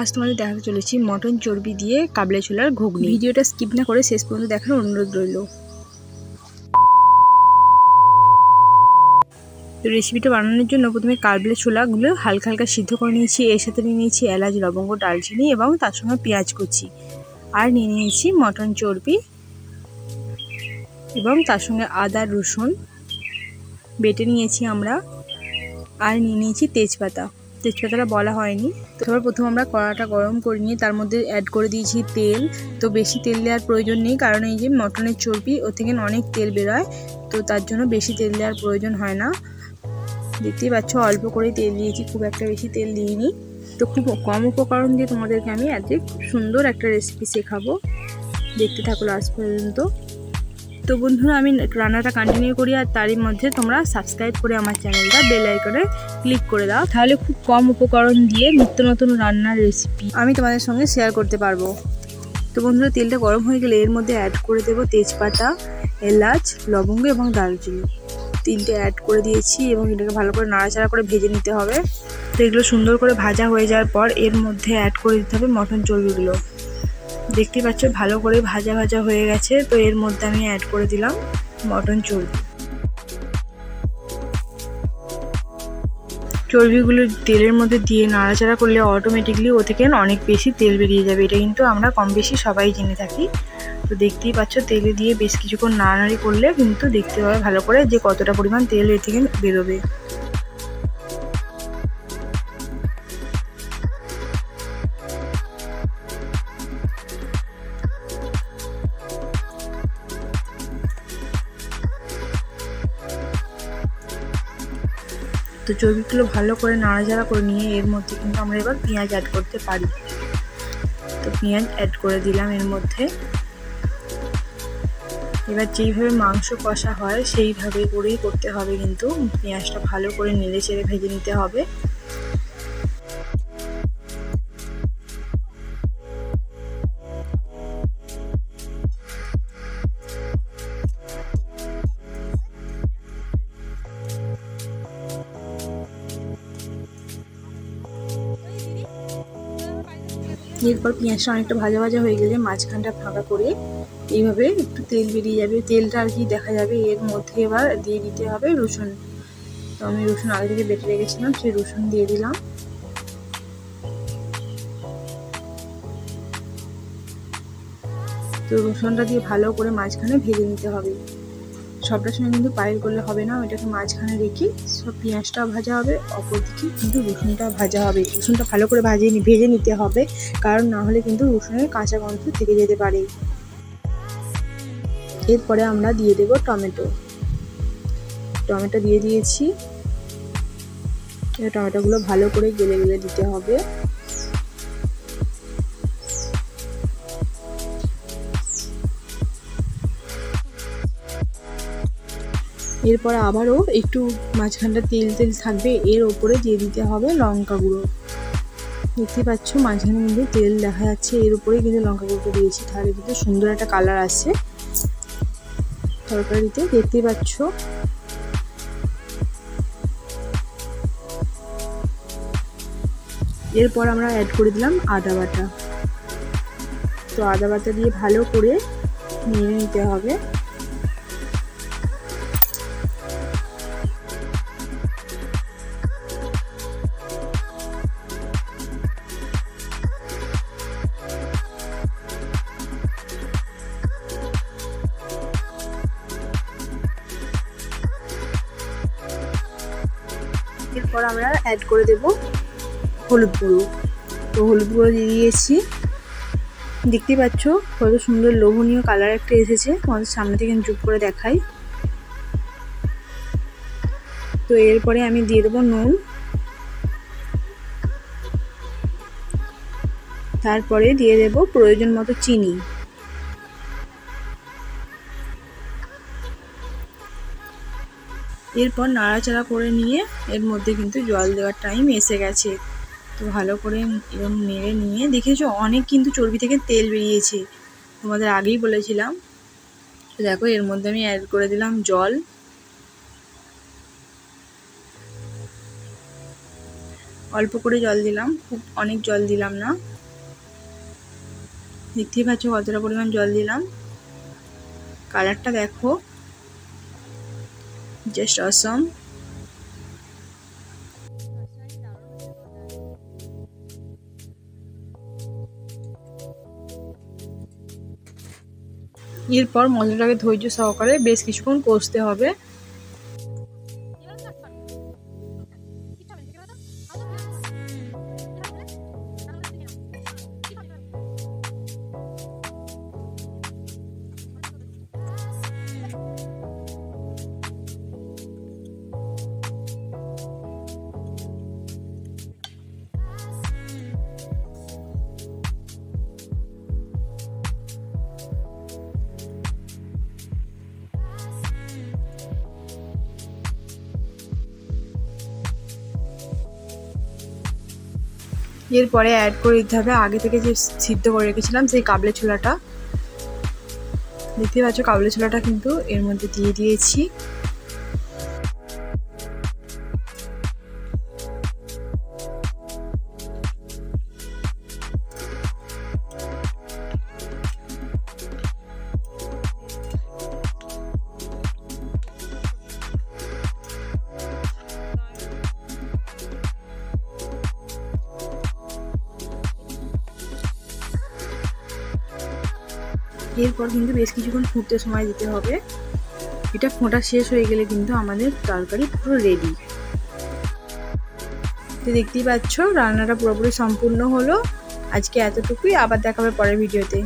আজ তোমাদের দেখাতে চলেছি মটন চর্বি দিয়ে কাবলি ছোলার ঘুগনি। ভিডিওটা স্কিপ না করে শেষ পর্যন্ত দেখার অনুরোধ রইল। তো রেসিপিটা বানানোর জন্য প্রথমে কাবলি ছোলাগুলো হালকা হালকা সিদ্ধ করে নিয়েছি। এর সাথে নিয়ে নিয়েছি এলাচ, লবঙ্গ, দারচিনি এবং তার সঙ্গে পেঁয়াজ কুচি, আর নিয়ে নিয়েছি মটন চর্বি এবং তার সঙ্গে আদা রসুন বেটে নিয়েছি আমরা, আর নিয়ে নিয়েছি তেজপাতা। তেজপাতাটা বলা হয়নি। তো এবার প্রথমে আমরা কড়াটা গরম করে নিয়ে তার মধ্যে অ্যাড করে দিয়েছি তেল। তো বেশি তেল দেওয়ার প্রয়োজন নেই, কারণ এই যে মটনের চর্বি ও থেকে অনেক তেল বেরোয়, তো তার জন্য বেশি তেল দেওয়ার প্রয়োজন হয় না। দেখতেই পাচ্ছ অল্প করে তেল দিয়েছি, খুব একটা বেশি তেল দিইনি। তো খুব কম উপকরণ দিয়ে তোমাদেরকে আমি আজকে খুব সুন্দর একটা রেসিপি শেখাবো, দেখতে থাকো লাস্ট পর্যন্ত। তো বন্ধুরা, আমি রান্নাটা কন্টিনিউ করি, আর তারই মধ্যে তোমরা সাবস্ক্রাইব করে আমার চ্যানেলটা বেল আইকনে ক্লিক করে দাও, তাহলে খুব কম উপকরণ দিয়ে নিত্য নতুন রান্নার রেসিপি আমি তোমাদের সঙ্গে শেয়ার করতে পারবো। তো বন্ধুরা, তেলটা গরম হয়ে গেলে এর মধ্যে অ্যাড করে দেবো তেজপাতা, এলাচ, লবঙ্গ এবং দারচিনি। তিনটে অ্যাড করে দিয়েছি এবং এটাকে ভালো করে নাড়াচাড়া করে ভেজে নিতে হবে। তো এগুলো সুন্দর করে ভাজা হয়ে যাওয়ার পর এর মধ্যে অ্যাড করে দিতে হবে মটন চর্বিগুলো। দেখতে পাচ্ছ ভালো করে ভাজা ভাজা হয়ে গেছে। তো এর মধ্যে আমি অ্যাড করে দিলাম মটন চর্বি। চর্বিগুলো তেলের মধ্যে দিয়ে নাড়াচাড়া করলে অটোমেটিকলি ও থেকে অনেক বেশি তেল বেরিয়ে যাবে। এটা কিন্তু আমরা কম বেশি সবাই জেনে থাকি। তো দেখতেই পাচ্ছ তেলে দিয়ে বেশ কিছুক্ষণ নাড়ানাড়ি করলে কিন্তু দেখতে পাবে ভালো করে যে কতটা পরিমাণ তেল এর থেকে বেরোবে। তো চর্বিগুলো ভালো করে নাড়াচাড়া করে নিয়ে এর মধ্যে কিন্তু আমরা এবার পেঁয়াজ অ্যাড করতে পারি। তো পেঁয়াজ অ্যাড করে দিলাম এর মধ্যে। এবার যেইভাবে মাংস কষা হয় সেইভাবে করেই করতে হবে, কিন্তু পেঁয়াজটা ভালো করে নেড়ে চেড়ে ভেজে নিতে হবে। এরপর পেঁয়াজটা অনেকটা ভাজা ভাজা হয়ে গেলে মাঝখানটা ফাঁকা করে এইভাবে একটু তেল বেরিয়ে যাবে, তেলটা আর কি দেখা যাবে। এর মধ্যে এবার দিয়ে দিতে হবে রসুন। তো আমি রসুন আগে থেকে বেটে রেখেছিলাম, সেই রসুন দিয়ে দিলাম। তো রসুনটা দিয়ে ভালো করে মাঝখানে ভেজে নিতে হবে। সবটার সঙ্গে কিন্তু পাইল করলে হবে না, ওইটাকে মাঝখানে রেখে সব পেঁয়াজটাও ভাজা হবে, অপরদিকে কিন্তু রসুনটাও ভাজা হবে। রসুনটা ভালো করে ভেজে নিতে হবে, কারণ না হলে কিন্তু রসুনের কাঁচা গন্ধ থেকে যেতে পারে। এরপরে আমরা দিয়ে দেব টমেটো। টমেটো দিয়ে দিয়েছি। টমেটোগুলো ভালো করে গেলে গেলে দিতে হবে। এরপর আবারও একটু মাঝখানটা তেল তেল থাকবে, এর ওপরে দিয়ে দিতে হবে লঙ্কা গুঁড়ো। দেখতে পাচ্ছ মাঝখানে কিন্তু তেল দেখা যাচ্ছে, এর উপরে কিন্তু লঙ্কা গুঁড়ো দিয়েছি, তাহলে কিন্তু সুন্দর একটা কালার আসছে তরকারিতে। দেখতে পাচ্ছ এরপর আমরা অ্যাড করে দিলাম আদা বাটা। তো আদা বাটা দিয়ে ভালো করে নিয়ে নিতে হবে। এরপর আমরা অ্যাড করে দেব হলুদ গুঁড়ো। তো হলুদ গুঁড়ো দিয়ে দিয়েছি। দেখতে পাচ্ছ কত সুন্দর লোভনীয় কালার একটা এসেছে, তোমাদের সামনে থেকে জুম করে দেখাই। তো এরপরে আমি দিয়ে দেবো নুন, তারপরে দিয়ে দেব প্রয়োজন মতো চিনি। এরপর নাড়াচাড়া করে নিয়ে এর মধ্যে কিন্তু জল দেওয়ার টাইম এসে গেছে। তো ভালো করে এরকম নেড়ে নিয়ে দেখেছো অনেক কিন্তু চর্বি থেকে তেল বেরিয়েছে, তোমাদের আগেই বলেছিলাম। তো দেখো এর মধ্যে আমি অ্যাড করে দিলাম জল। অল্প করে জল দিলাম, খুব অনেক জল দিলাম না। দেখতেই পাচ্ছ কতটা পরিমাণ জল দিলাম। কালারটা দেখো, জাস্ট অসম। এরপর মশলাটাকে ধৈর্য সহকারে বেশ কিছুক্ষণ কষতে হবে। এরপরে অ্যাড করে দিতে হবে আগে থেকে যে সিদ্ধ করে রেখেছিলাম সেই কাবলি ছোলাটা। দেখতে পাচ্ছ কাবলি ছোলাটা কিন্তু এর মধ্যে দিয়ে দিয়েছি। এরপর কিন্তু বেশ কিছুক্ষণ ফুটতে সময় দিতে হবে। এটা ফোটা শেষ হয়ে গেলে কিন্তু আমাদের তরকারি পুরো রেডি। তো দেখতেই পাচ্ছ রান্নাটা পুরোপুরি সম্পূর্ণ হলো। আজকে এতটুকুই, আবার দেখা হবে পরের ভিডিওতে।